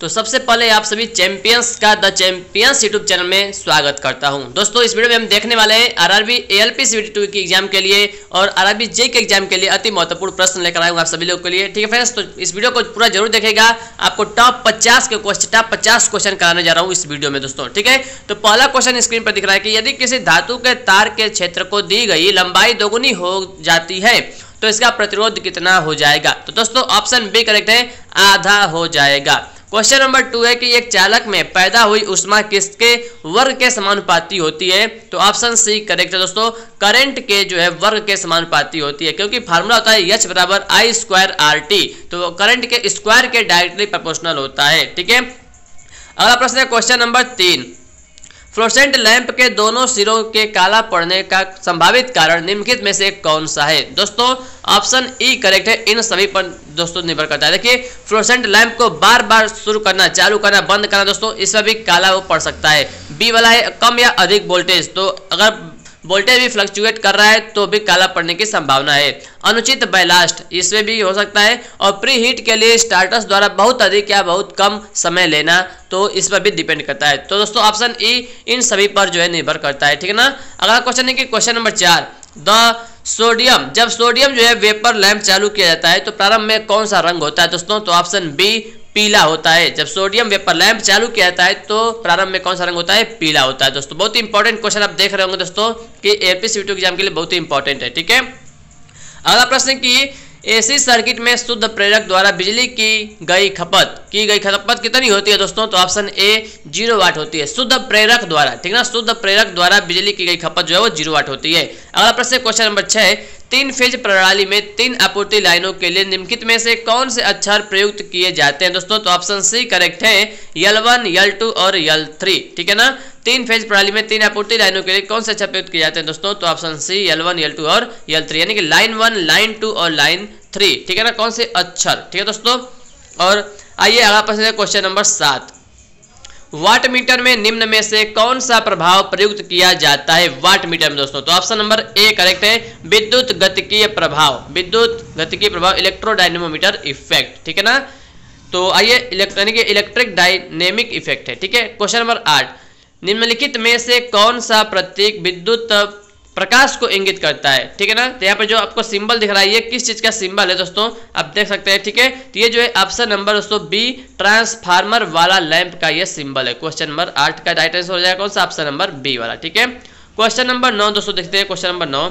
तो सबसे पहले आप सभी चैंपियंस का द चैंपियंस यूट्यूब चैनल में स्वागत करता हूं। दोस्तों इस वीडियो में हम देखने वाले हैं आरआरबी एएलपी सीबीटी 2 की एग्जाम के लिए और आरआरबी जे के एग्जाम के लिए अति महत्वपूर्ण प्रश्न लेकर आए हूं आप सभी लोगों के लिए। ठीक है फ्रेंड्स, तो इस वीडियो को पूरा जरूर देखिएगा। आपको टॉप 50 क्वेश्चन कराने जा रहा हूँ इस वीडियो में दोस्तों। ठीक है, तो पहला क्वेश्चन स्क्रीन पर दिख रहा है कि यदि किसी धातु के तार के क्षेत्र को दी गई लंबाई दोगुनी हो जाती है तो इसका प्रतिरोध कितना हो जाएगा। तो दोस्तों ऑप्शन बी करेक्ट है, आधा हो जाएगा। क्वेश्चन नंबर 2 है कि एक चालक में पैदा हुई ऊष्मा किसके वर्ग के समानुपाती होती है। तो ऑप्शन सी करेक्ट है दोस्तों, करंट के जो है वर्ग के समानुपाती होती है, क्योंकि फार्मूला होता है H बराबर I स्क्वायर RT, तो करंट के स्क्वायर के डायरेक्टली प्रोपोर्शनल होता है। ठीक है, अगला प्रश्न है क्वेश्चन नंबर 3, फ्लोरोसेंट लैंप के दोनों सिरों के काला पड़ने का संभावित कारण निम्नलिखित में से कौन सा है। दोस्तों ऑप्शन ई करेक्ट है, इन सभी पर दोस्तों निर्भर करता है। देखिए फ्लोरोसेंट लैंप को बार बार शुरू करना, चालू करना, बंद करना दोस्तों, इसमें भी काला वो पड़ सकता है। बी वाला है कम या अधिक वोल्टेज, तो अगर वोल्टेज भी फ्लक्चुएट कर रहा है तो भी काला पड़ने की संभावना है। अनुचित बैलास्ट, इसमें भी हो सकता है। और प्री हीट के लिए स्टार्टर्स द्वारा बहुत अधिक या बहुत कम समय लेना, तो इस पर भी डिपेंड करता है। तो दोस्तों ऑप्शन ई इन सभी पर जो है निर्भर करता है। ठीक है ना। अगला क्वेश्चन है कि क्वेश्चन नंबर 4, द सोडियम, जब सोडियम जो है वेपर लैंप चालू किया जाता है तो प्रारंभ में कौन सा रंग होता है दोस्तों। तो ऑप्शन बी पीला होता है। जब सोडियम वेपर लैंप चालू किया जाता है तो प्रारंभ में कौन सा रंग होता है, पीला होता है। दोस्तों बहुत ही इंपॉर्टेंट क्वेश्चन आप देख रहे होंगे दोस्तों कि एपी सीबीटी एग्जाम के लिए बहुत ही इंपॉर्टेंट है। ठीक है, अगला प्रश्न की एसी सर्किट में शुद्ध प्रेरक द्वारा बिजली की गई खपत कितनी होती है दोस्तों। तो ऑप्शन ए 0 वाट होती है, शुद्ध प्रेरक द्वारा। ठीक है ना, शुद्ध प्रेरक द्वारा बिजली की गई खपत जो है वो 0 वाट होती है। अगला प्रश्न क्वेश्चन नंबर 6, 3 फेज प्रणाली में 3 आपूर्ति लाइनों के लिए निम्नलिखित में से कौन से अक्षर प्रयुक्त किए जाते हैं दोस्तों। तो ऑप्शन सी करेक्ट है, L1, L2 और L3। ठीक है ना, 3 फेज प्रणाली में 3 आपूर्ति लाइनों के लिए कौन से अक्षर प्रयुक्त किए जाते हैं दोस्तों। तो ऑप्शन सी L1, L2 और L3, यानी कि लाइन 1, लाइन 2 और लाइन 3। ठीक है ना, कौन से अक्षर। ठीक है दोस्तों, और आइए अगला प्रश्न है क्वेश्चन नंबर 7, वाट मीटर में निम्न में से कौन सा प्रभाव प्रयुक्त किया जाता है वाट मीटर में दोस्तों। तो ऑप्शन नंबर ए करेक्ट है, विद्युत गतिकीय प्रभाव, इलेक्ट्रोडायनेमोमीटर इफेक्ट। ठीक है ना, तो आइए इलेक्ट्रिक डायनेमिक इफेक्ट है। ठीक है, क्वेश्चन नंबर 8, निम्नलिखित में से कौन सा प्रतीक विद्युत प्रकाश को इंगित करता है। ठीक है ना, तो यहाँ पर जो आपको सिंबल दिख रहा है ये किस चीज का सिंबल है दोस्तों, आप देख सकते हैं। ठीक है, तो ये जो है ऑप्शन नंबर दोस्तों बी, ट्रांसफार्मर वाला लैंप का ये सिंबल है। क्वेश्चन नंबर 8 का राइट आंसर हो जाएगा कौन सा, ऑप्शन नंबर बी वाला। ठीक है, क्वेश्चन नंबर 9 दोस्तों देखते हैं। क्वेश्चन नंबर 9,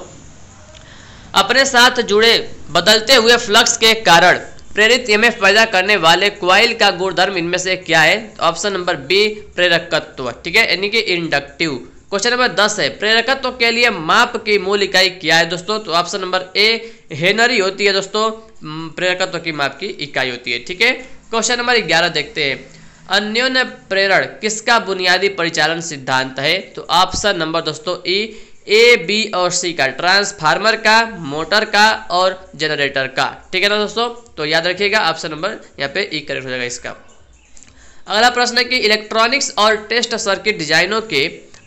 अपने साथ जुड़े बदलते हुए फ्लक्स के कारण प्रेरित ईएमएफ पैदा करने वाले क्वाइल का गुणधर्म इनमें से क्या है। ऑप्शन नंबर बी, प्रेरकत्व। ठीक है, यानी कि इंडक्टिव। क्वेश्चन नंबर 10 है, प्रेरकत्व के लिए माप की मूल इकाई क्या है दोस्तों। तो ऑप्शन नंबर ए हेनरी होती है दोस्तों, प्रेरकत्व की माप की इकाई होती है। ठीक है, क्वेश्चन नंबर 11 देखते हैं, अन्योन्य प्रेरण किसका बुनियादी परिचालन सिद्धांत है। तो ऑप्शन नंबर दोस्तों ई, ए, बी और सी का, ट्रांसफार्मर का, मोटर का और जनरेटर का। ठीक है ना दोस्तों, तो याद रखिएगा ऑप्शन नंबर यहाँ पे ई करेक्ट हो जाएगा इसका। अगला प्रश्न है कि इलेक्ट्रॉनिक्स और टेस्ट सर्किट डिजाइनों के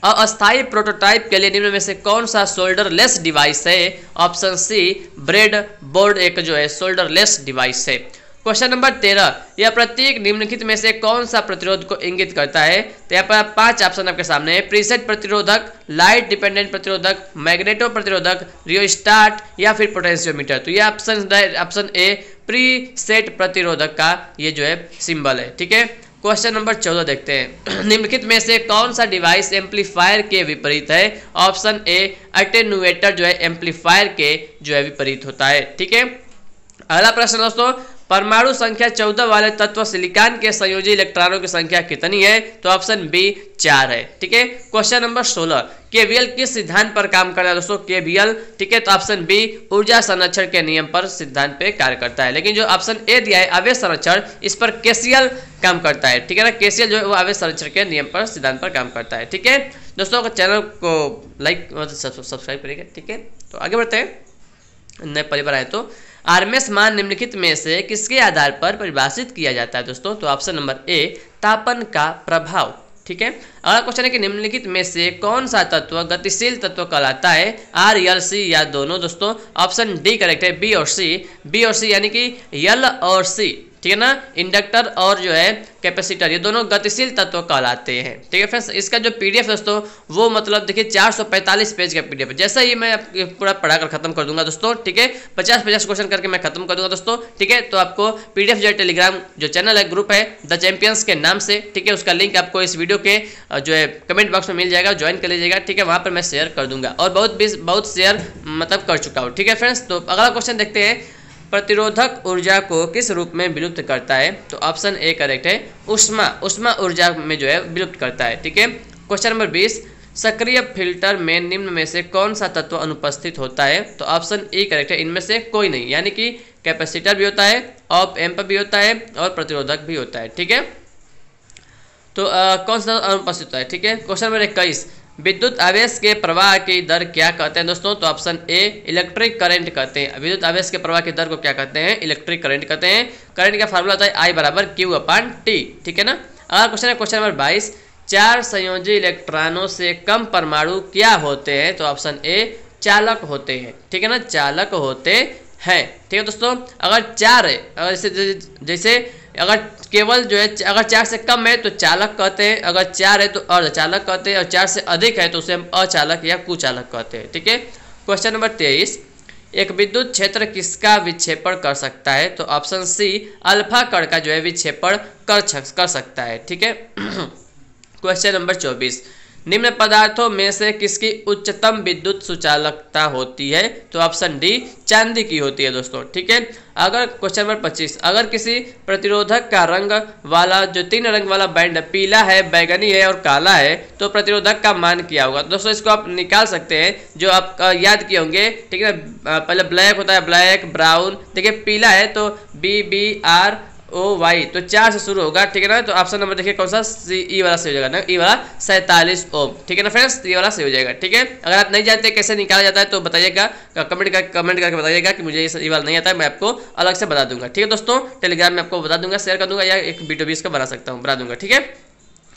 अस्थायी प्रोटोटाइप के लिए निम्न में से कौन सा शोल्डरलेस डिवाइस है। ऑप्शन सी, ब्रेड बोर्ड एक जो है शोल्डरलेस डिवाइस है। क्वेश्चन नंबर 13, यह प्रतीक निम्नलिखित में से कौन सा प्रतिरोध को इंगित करता है। तो यहाँ पर 5 ऑप्शन आपके सामने है, प्रीसेट प्रतिरोधक, लाइट डिपेंडेंट प्रतिरोधक, मैग्नेटो प्रतिरोधक, रियोस्टाट या फिर पोटेंशियोमीटर। तो ये ऑप्शन ए प्रीसेट प्रतिरोधक का ये जो है सिंबल है। ठीक है, क्वेश्चन नंबर 14 देखते हैं, निम्नलिखित में से कौन सा डिवाइस एम्पलीफायर के विपरीत है। ऑप्शन ए, अटेन्यूएटर जो है एम्पलीफायर के जो है विपरीत होता है। ठीक है, अगला प्रश्न दोस्तों, परमाणु संख्या 14 वाले तत्व सिलिकॉन के संयोजी इलेक्ट्रॉनों की संख्या कितनी है। तो ऑप्शन बी 4 है। ठीक है, क्वेश्चन नंबर 16, केवीएल किस सिद्धांत पर काम करता है दोस्तों। केवीएल, ठीक है, तो ऑप्शन बी ऊर्जा संरक्षण के नियम पर सिद्धांत पे कार्य करता है। लेकिन जो ऑप्शन ए दिया है आवेश संरक्षण, इस पर केसीएल काम करता है। ठीक है ना, केसीएल जो है वो आवेश संरक्षण के नियम पर सिद्धांत पर काम करता है। ठीक है दोस्तों, चैनल को लाइक सब्सक्राइब करिएगा। ठीक है, तो आगे बढ़ते हैं। नए परिवार आए तो आरएमएस मान निम्नलिखित में से किसके आधार पर परिभाषित किया जाता है दोस्तों। तो ऑप्शन नंबर ए, तापन का प्रभाव। ठीक है, अगला क्वेश्चन है कि निम्नलिखित में से कौन सा तत्व गतिशील तत्व कहलाता है, आर, एल, सी या दोनों दोस्तों। ऑप्शन डी करेक्ट है, बी और सी यानी कि एल और सी ठीक है ना। इंडक्टर और जो है कैपेसिटर ये दोनों गतिशील तत्व कहलाते हैं। ठीक है फ्रेंड्स, इसका जो पीडीएफ दोस्तों वो मतलब देखिए 445 पेज का पीडीएफ है। जैसा ही मैं पूरा पढ़ाकर खत्म कर दूंगा दोस्तों, ठीक है, 50-50 क्वेश्चन करके मैं खत्म कर दूंगा दोस्तों। ठीक है, तो आपको पीडीएफ जो है टेलीग्राम जो चैनल है, ग्रुप है द चैंपियंस के नाम से, ठीक है, उसका लिंक आपको इस वीडियो के जो है कमेंट बॉक्स में मिल जाएगा, ज्वाइन कर लीजिएगा। ठीक है, वहाँ पर मैं शेयर कर दूंगा और बहुत शेयर मतलब कर चुका हूँ। ठीक है फ्रेंड्स, तो अगला क्वेश्चन देखते हैं, प्रतिरोधक ऊर्जा को किस रूप में विलुप्त करता है? तो ऑप्शन ए करेक्ट है, ऊष्मा ऊर्जा में जो है विलुप्त करता है। ठीक है, क्वेश्चन नंबर 20, सक्रिय फिल्टर में निम्न में से कौन सा तत्व अनुपस्थित होता है? तो ऑप्शन ए करेक्ट है, इनमें से कोई नहीं, यानी कि कैपेसिटर भी होता है, ऑप एम्प भी होता है और प्रतिरोधक भी होता है। ठीक है, तो कौन सा अनुपस्थित होता है? ठीक है, क्वेश्चन नंबर 21, विद्युत आवेश के प्रवाह की दर क्या कहते हैं दोस्तों? तो ऑप्शन ए इलेक्ट्रिक करंट कहते हैं। विद्युत आवेश के प्रवाह की दर को क्या कहते हैं? इलेक्ट्रिक करंट कहते हैं। करंट का फार्मूला होता है I बराबर Q/T। ठीक है ना। अगला क्वेश्चन है क्वेश्चन नंबर 22, 4 संयोजी इलेक्ट्रॉनों से कम परमाणु क्या होते हैं? तो ऑप्शन ए चालक होते हैं। ठीक है ना, चालक होते हैं। ठीक है दोस्तों, अगर 4 है, अगर जैसे अगर केवल जो है अगर 4 से कम है तो चालक कहते हैं, अगर 4 है तो अर्धचालक कहते हैं, और 4 से अधिक है तो उसे हम अचालक या कुचालक कहते हैं। ठीक है, क्वेश्चन नंबर 23, एक विद्युत क्षेत्र किसका विक्षेपण कर सकता है? तो ऑप्शन सी अल्फा कण का जो है विक्षेपण कर सकता है। ठीक है, क्वेश्चन नंबर 24, निम्न पदार्थों में से किसकी उच्चतम विद्युत सुचालकता होती है? तो ऑप्शन डी चांदी की होती है दोस्तों। ठीक है, अगर क्वेश्चन नंबर 25, अगर किसी प्रतिरोधक का रंग वाला जो 3 रंग वाला बैंड पीला है, बैगनी है और काला है, तो प्रतिरोधक का मान क्या होगा? दोस्तों इसको आप निकाल सकते हैं, जो आप याद किए होंगे। ठीक है, पहले ब्लैक होता है, ब्लैक, ब्राउन, देखिए पीला है तो BBROY, तो 4 से शुरू होगा। ठीक है ना, तो ऑप्शन नंबर देखिए कौन सा? ई वाला सही हो जाएगा ना, ई वाला 47 ओम। ठीक है ना फ्रेंड्स, ये वाला सही हो जाएगा। ठीक है, अगर आप नहीं जानते कैसे निकाला जाता है तो बताइएगा, कमेंट करके बताइएगा कि मुझे ये वाला नहीं आता है, मैं आपको अलग से बता दूंगा। ठीक है दोस्तों, टेलीग्राम में आपको बता दूंगा, शेयर कर दूंगा, या एक वीडियो भी इसका बना सकता हूँ, बना दूंगा। ठीक है,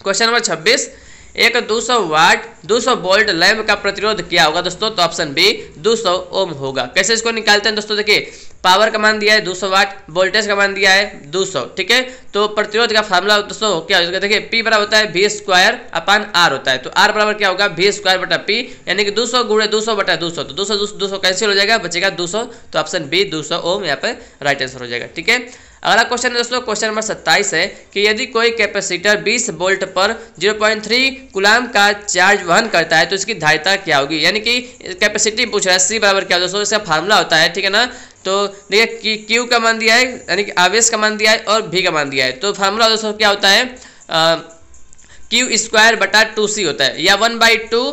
क्वेश्चन नंबर 26, एक 200 वाट 200 वोल्ट लैंप का प्रतिरोध क्या होगा दोस्तों? तो ऑप्शन बी 200 ओम होगा। कैसे इसको निकालते हैं दोस्तों? देखिए पावर का मान दिया है 200 वाट, वोल्टेज का मान दिया है 200। ठीक है, तो प्रतिरोध का फार्मूला दोस्तों क्या होगा? देखिए P बराबर होता है V²/R होता है, तो R बराबर क्या होगा? V²/P, यानी कि 200 × 200/200, तो 200 कैंसिल हो जाएगा, बचेगा 200, तो ऑप्शन बी 200 ओम यहाँ पे राइट आंसर हो जाएगा। ठीक है, अगला क्वेश्चन है दोस्तों, क्वेश्चन नंबर 27 है कि यदि कोई कैपेसिटर 20 वोल्ट पर 0.3 कूलाम का चार्ज वहन करता है तो इसकी धारिता क्या होगी? यानी कि कैपेसिटी पूछ रहा है, C बराबर क्या दोस्तों? इसका फार्मूला होता है, ठीक है ना। तो देखिए Q का मान दिया है, यानी कि आवेश का मान दिया है, और V का मान दिया है, तो फार्मूला दोस्तों क्या होता है? Q²/2C होता है, या 1/2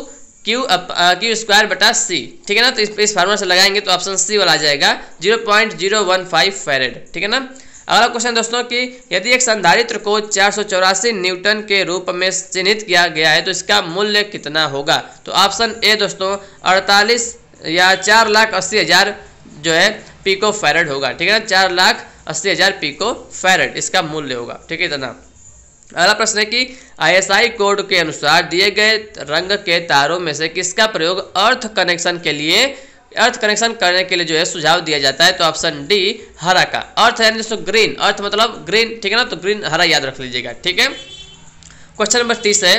Q²/C। ठीक है ना, तो इस फार्मूला से लगाएंगे तो ऑप्शन सी वाला आ जाएगा 0.015 फैरेड। ठीक है ना। अगला क्वेश्चन दोस्तों कि यदि एक संधारित्र को 484 न्यूटन के रूप में चिन्हित किया गया है तो इसका मूल्य कितना होगा? तो ऑप्शन ए दोस्तों 48 या 4,80,000 जो है पिको फैरेड होगा। ठीक है ना, 4,80,000 पिको फैरेड इसका मूल्य होगा। ठीक है इतना। अगला प्रश्न है कि ISI कोड के अनुसार दिए गए रंग के तारों में से किसका प्रयोग अर्थ कनेक्शन करने के लिए जो है सुझाव दिया जाता है? तो ऑप्शन डी हरा का। अर्थ यानी दोस्तों ग्रीन, अर्थ मतलब ग्रीन। ठीक है ना, तो ग्रीन हरा याद रख लीजिएगा। ठीक है, क्वेश्चन नंबर 30 है,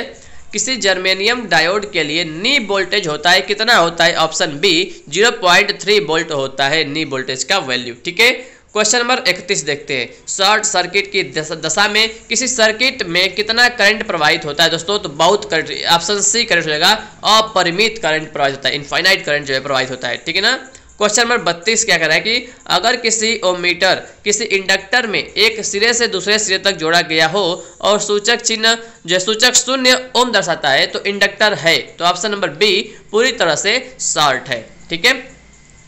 किसी जर्मेनियम डायोड के लिए नी वोल्टेज होता है, कितना होता है? ऑप्शन बी 0.3 वोल्ट होता है नी वोल्टेज का वैल्यू। ठीक है, क्वेश्चन नंबर 31 देखते हैं, शॉर्ट सर्किट की दशा में किसी सर्किट में कितना करंट प्रवाहित होता है दोस्तों? तो बहुत करंट, ऑप्शन सी करेक्ट हो जाएगा, अपरिमित करंट प्रवाहित होता है, इनफाइनाइट करंट जो है प्रवाहित होता है। ठीक है ना। क्वेश्चन नंबर 32 क्या कह रहा है कि अगर किसी ओमीटर किसी इंडक्टर में एक सिरे से दूसरे सिरे तक जोड़ा गया हो और सूचक चिन्ह जो सूचक 0 ओम दर्शाता है तो इंडक्टर है। तो ऑप्शन नंबर बी पूरी तरह से शॉर्ट है। ठीक है,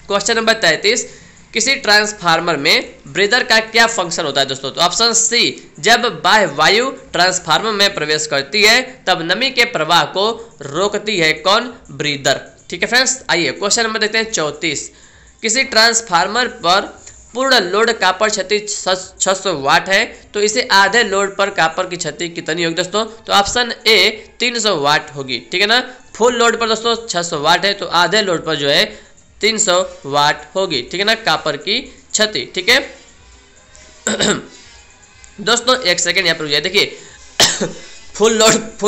क्वेश्चन नंबर 33, किसी ट्रांसफार्मर में ब्रीदर का क्या फंक्शन होता है दोस्तों? तो ऑप्शन सी, जब बाह्य वायु ट्रांसफार्मर में प्रवेश करती है तब नमी के प्रवाह को रोकती है। कौन? ब्रीदर। ठीक है फ्रेंड्स, आइए क्वेश्चन नंबर देखते हैं 34, किसी ट्रांसफार्मर पर पूर्ण लोड कापर क्षति 600 वाट है तो इसे आधे लोड पर कापर की क्षति कितनी होगी दोस्तों? तो ऑप्शन ए 300 वाट होगी। ठीक है ना, फुल लोड पर दोस्तों 600 वाट है तो आधे लोड पर जो है 300 वाट होगी। ठीक है ना, कापर की क्षति। ठीक है, दोस्तों 1 सेकेंड यहाँ पर रुक जाए। देखिए फुल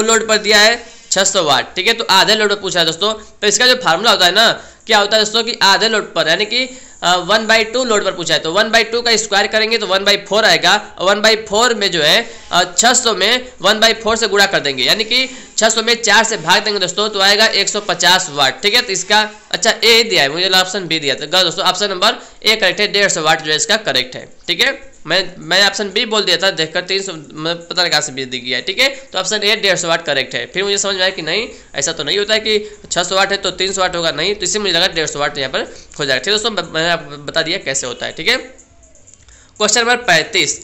लोड पर दिया है 600 वाट, ठीक है, तो आधे लोड पर पूछा है दोस्तों। तो इसका जो फार्मूला होता है ना, क्या होता है दोस्तों कि आधे लोड पर यानी कि 1/2 लोड पर पूछा है, तो 1/2 का स्क्वायर करेंगे तो 1/4 आएगा। 1/4 में जो है 600 में 1/4 से गुणा कर देंगे, यानी कि 600 में 4 से भाग देंगे दोस्तों, तो आएगा 150 वाट, ठीक है। तो इसका अच्छा ए दिया है, मुझे ऑप्शन बी दिया था दोस्तों, ऑप्शन नंबर ए करेक्ट है। 150 वाट जो है इसका करेक्ट है, ठीक है। मैं ऑप्शन बी बोल दिया था, देखकर 300 पता नहीं कहाँ से बी दिख गया है, ठीक है। तो ऑप्शन ए 150 वाट करेक्ट है। फिर मुझे समझ में आया कि नहीं, ऐसा तो नहीं होता है कि 600 वाट है तो 300 वाट होगा, नहीं, तो इससे मुझे लगा 150 वाट यहाँ पर हो जाएगा, ठीक है दोस्तों। मैंने आपको बता दिया कैसे होता है, ठीक है। क्वेश्चन नंबर 35,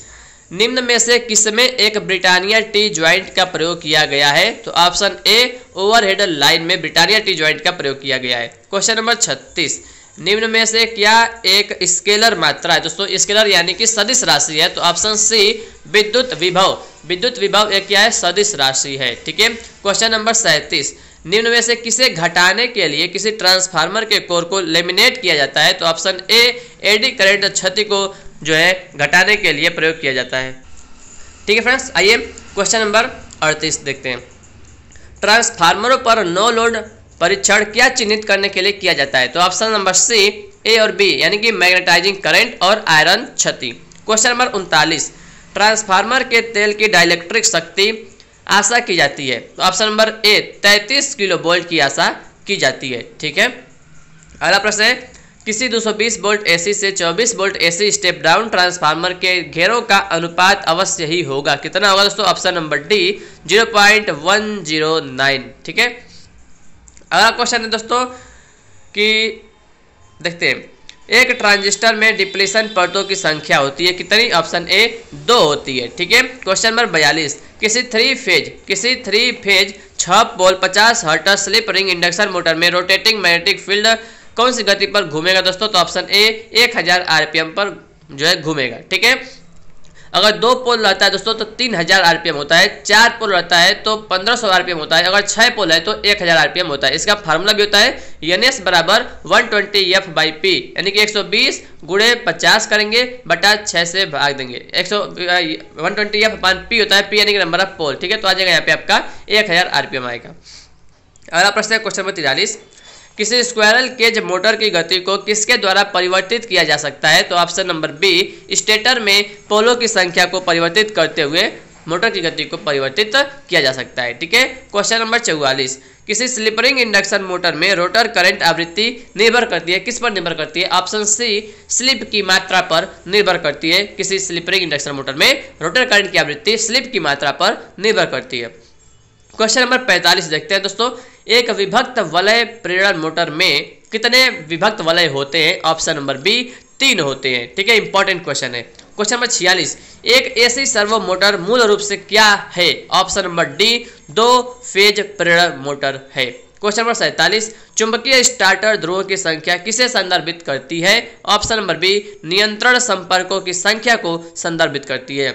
निम्न में से किसमें एक ब्रिटानिया टी ज्वाइंट का प्रयोग किया गया है? तो ऑप्शन ए ओवरहेड लाइन में ब्रिटानिया टी ज्वाइंट का प्रयोग किया गया है। क्वेश्चन नंबर 36, निम्न में से क्या एक स्केलर मात्रा है? दोस्तों स्केलर यानी कि सदिश राशि है, तो ऑप्शन सी विद्युत विभव। विद्युत विभव एक क्या है? सदिश राशि है, ठीक है। क्वेश्चन नंबर 37, निम्न में से किसे घटाने के लिए किसी ट्रांसफार्मर के कोर को लेमिनेट किया जाता है? तो ऑप्शन ए एडी करंट क्षति को जो है घटाने के लिए प्रयोग किया जाता है, ठीक है फ्रेंड्स। आइए क्वेश्चन नंबर 38 देखते हैं। ट्रांसफार्मरों पर नो लोड परीक्षण क्या चिन्हित करने के लिए किया जाता है? तो ऑप्शन नंबर सी ए और बी, यानी कि मैग्नेटाइजिंग करंट और आयरन क्षति। क्वेश्चन नंबर 39, ट्रांसफार्मर के तेल की डाइलेक्ट्रिक शक्ति आशा की जाती है? तो option number A 33 kilo volt की आशा की जाती है, ठीक है। अगला प्रश्न है, किसी 220 वोल्ट एसी से 24 volt AC step down transformer के घेरों का अनुपात अवश्य ही होगा, कितना होगा दोस्तों? ऑप्शन नंबर डी 0.109, ठीक है। अगला क्वेश्चन है दोस्तों कि देखते हैं, एक ट्रांजिस्टर में डिप्लीशन परतों की संख्या होती है कितनी? ऑप्शन ए 2 होती है, ठीक है। क्वेश्चन नंबर 42, किसी थ्री फेज 6 पोल 50 hertz slip ring induction motor में रोटेटिंग मैग्नेटिक फील्ड कौन सी गति पर घूमेगा? दोस्तों तो ऑप्शन ए 1000 आरपीएम पर जो है घूमेगा, ठीक है। अगर 2 पोल रहता है दोस्तों तो 3000 आरपीएम होता है, 4 पोल रहता है तो 1500 आरपीएम होता है, अगर 6 पोल है तो 1000 आरपीएम होता है। इसका फार्मूला भी होता है NS बराबर 120F/P, यानी कि 120 गुणे 50 करेंगे बटा 6 से भाग देंगे। 120F/P होता है, P यानी कि नंबर ऑफ पोल, ठीक है। तो आ जाएगा यहाँ पे आपका 1000 आरपीएम आएगा। अगला प्रश्न है क्वेश्चन नंबर 43, किसी स्क्वायरल केज मोटर की गति को किसके द्वारा परिवर्तित किया जा सकता है? तो ऑप्शन नंबर बी स्टेटर में पोलों की संख्या को परिवर्तित करते हुए मोटर की गति को परिवर्तित किया जा सकता है, ठीक है। क्वेश्चन नंबर 44, किसी स्लिप रिंग इंडक्शन मोटर में रोटर करंट आवृत्ति निर्भर करती है, किस पर निर्भर करती है? ऑप्शन सी स्लिप की मात्रा पर निर्भर करती है। किसी स्लिप रिंग इंडक्शन मोटर में रोटर करंट की आवृत्ति स्लिप की मात्रा पर निर्भर करती है। क्वेश्चन नंबर 45 देखते हैं दोस्तों, एक विभक्त वलय प्रेरण मोटर में कितने विभक्त वलय होते हैं? ऑप्शन नंबर बी 3 होते हैं, ठीक है। इंपॉर्टेंट क्वेश्चन है। क्वेश्चन नंबर 46, एक एसी सर्वो मोटर मूल रूप से क्या है? ऑप्शन नंबर डी 2 फेज प्रेरण मोटर है। क्वेश्चन नंबर 47, चुंबकीय स्टार्टर ध्रुवों की संख्या किसे संदर्भित करती है? ऑप्शन नंबर बी नियंत्रण संपर्कों की संख्या को संदर्भित करती है।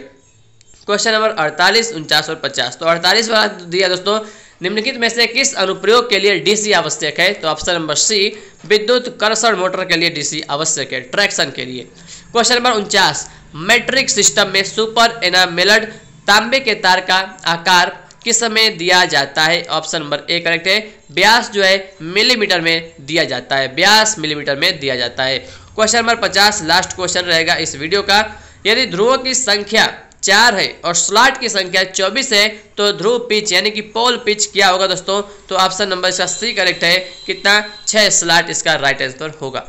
क्वेश्चन नंबर 48, 49 और 50। तो 48 वाला दिया दोस्तों, निम्नलिखित में से किस अनुप्रयोग के लिए डीसी आवश्यक है? तो ऑप्शन नंबर सी विद्युत कर्षण मोटर के लिए डीसी आवश्यक है, ट्रैक्शन के लिए। क्वेश्चन नंबर 49, मैट्रिक सिस्टम में सुपर एनामेल्ड तांबे के तार का आकार किस में दिया जाता है? ऑप्शन नंबर ए करेक्ट है, व्यास जो है मिलीमीटर में दिया जाता है, व्यास मिलीमीटर में दिया जाता है। क्वेश्चन नंबर 50 लास्ट क्वेश्चन रहेगा इस वीडियो का, यदि ध्रुवों की संख्या 4 है और स्लॉट की संख्या 24 है तो ध्रुव पिच यानी कि पोल पिच क्या होगा दोस्तों? तो ऑप्शन नंबर इसका सी करेक्ट है, कितना 6 स्लॉट इसका राइट आंसर होगा,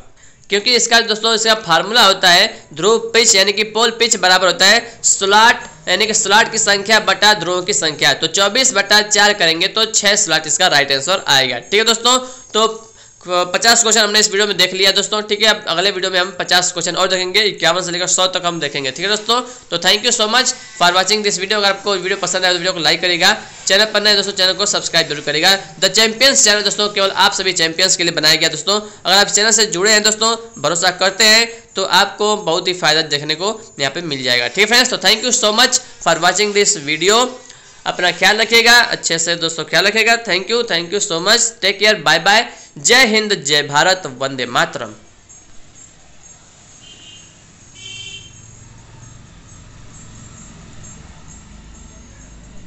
क्योंकि इसका दोस्तों इसका फार्मूला होता है ध्रुव पिच यानी कि पोल पिच बराबर होता है स्लॉट यानी कि स्लॉट की संख्या बटा ध्रुवों की संख्या, तो 24 बटा 4 करेंगे तो 6 स्लॉट इसका राइट आंसर आएगा, ठीक है दोस्तों। तो 50 क्वेश्चन हमने इस वीडियो में देख लिया दोस्तों, ठीक है। अब अगले वीडियो में हम 50 क्वेश्चन और देखेंगे, 51 से लेकर 100 तक हम देखेंगे, ठीक है दोस्तों। तो thank you so much for watching this video. अगर आपको वीडियो पसंद आए तो वीडियो को लाइक करेगा, चैनल पर नए दोस्तों चैनल को सब्सक्राइब जरूर करेगा। द चैंपियंस चैनल दोस्तों केवल आप सभी चैंपियंस के लिए बनाया गया दोस्तों। अगर आप चैनल से जुड़े हैं दोस्तों, भरोसा करते हैं तो आपको बहुत ही फायदा देखने को यहाँ पे मिल जाएगा, ठीक है फ्रेंड्स। तो thank you so much for watching this video. अपना ख्याल रखिएगा, अच्छे से दोस्तों ख्याल रखिएगा। Thank you so much, take care, bye bye, जय हिंद, जय भारत, वंदे मातरम।